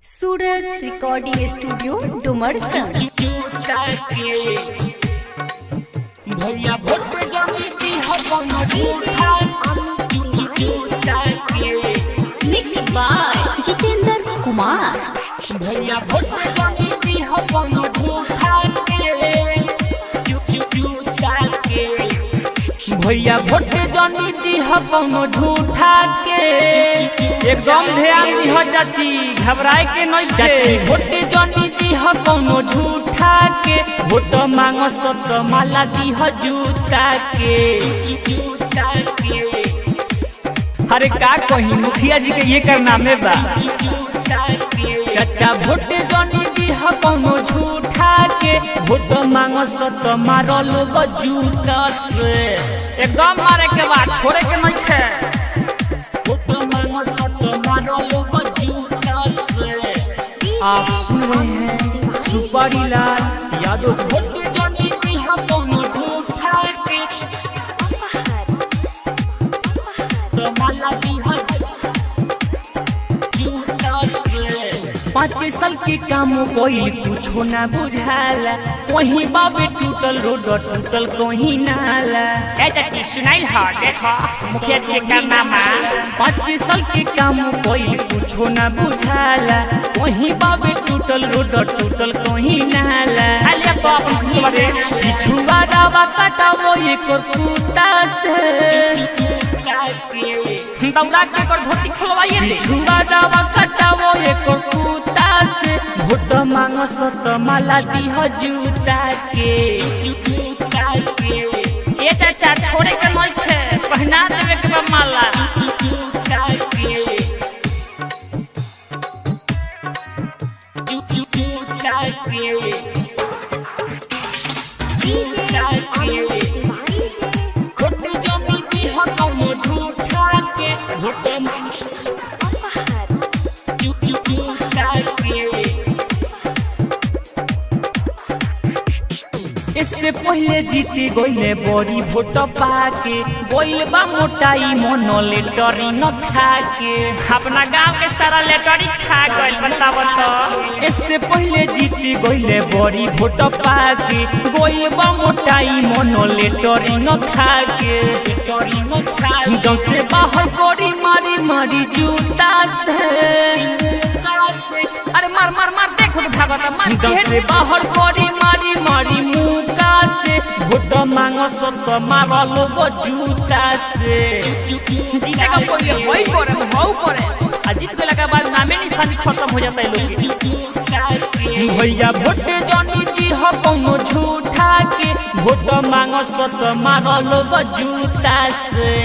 सूरज recording studio Dumarsan. भैया भोट जमीती हवन झूठा मिक्स बाय जितेंद्र कुमार। भैया भोट जमीती हवन झूठा भैया भोट जमीती हवन झूठा के एकदम ध्यान दिह चाची, घबराए के नहीं चाची। भोट जमीती हवन झूठा के भोट मांग सत माला दिह जूता के। अरे का कही मुखिया जी के ये करना में बा चाचा। भोट जनी दिह कौनो झूठा के भोट मांग सत मारो लोग जूता से एकदम मारे के बाद छोड़े के नहीं थे। भोट मांग सत मारो लोग जूता से। आप सुन रहे हैं सुपारी लाल यादव। भोट जनी दिह कौनो झूठा के तो माला दिह 5 साल के काम कोई कुछो ना बुझाला। कहीं बाबे टूटल रोड टूटल कहीं नाला। चाची सुनाइल ह देखो मुखिया जी के कारनामा। 5 साल के काम कोई कुछो ना बुझाला। कहीं बाबे टूटल रोड टूटल कहीं नाला। खाली तो अपन घुसरे पिछुआ दावा कटावो एक कुत्ता से दौड़ा के कर धोती खोलवाइए। पिछुआ दावा कटावो एक कुत्ता से भोट मांग सत माला दिह जूता के। ये चाचा छोड़े के नहीं थे, पहना देवे के बा माला। भोट जमी दिह कौनो झूठा के भोट इससे पहले जीते गईले बड़ी भोट पाके गईल बा मोटाई मनो लेटरी न खा के। अपना गांव के सारा लेटरी खा गईल बताव तो। इससे पहले जीते गईले बड़ी भोट पाके गईल बा मोटाई मनो लेटरी न खा के। लेटरी न खा गांव से बाहर कोड़ी मारी मारी जूता से। अरे मार मार मार देखो तो भागता मार। गांव से बाहर कोड़ी मारी मारी मुका से भोट मांग सत मारा लोग जूता से। जीते का कोई होई करे हो करे आ जीत गेला के बाद नामे निशानी खत्म हो जाता है लोग। भैया भोट जनी दिह कौनो झूठा के भोट मांग सत मारा लोग जूता से।